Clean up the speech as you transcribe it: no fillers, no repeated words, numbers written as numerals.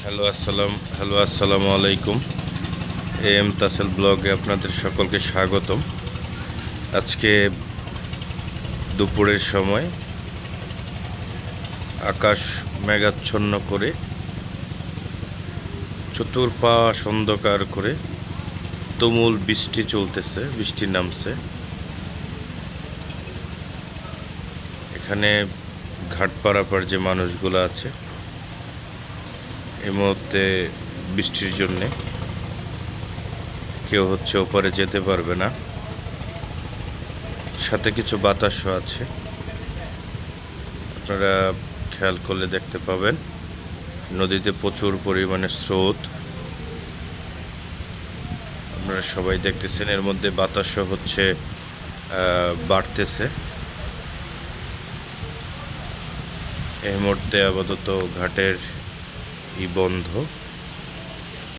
আসসালামু আলাইকুম। এম তাসেল ব্লগে আপনাদের সকলকে স্বাগতম। আজকে দুপুরের সময় আকাশ মেঘাচ্ছন্ন করে চতুর্পাশ অন্ধকার করে তুমুল বৃষ্টি চলতেছে, বৃষ্টি নামছে। এখানে ঘাট পারাপার যে মানুষগুলো আছে এই মুহূর্তে বৃষ্টির জন্যে কেউ ওপারে যেতে পারবে না। সাথে কিছু বাতাসও আছে, আপনারা খেয়াল করলে দেখতে পাবেন নদীতে প্রচুর পরিমাণে স্রোত। আপনারা সবাই দেখতেছেন, এর মধ্যে বাতাসও বাড়তেছে। এই মুহূর্তে আপাতত ঘাটের বন্ধ।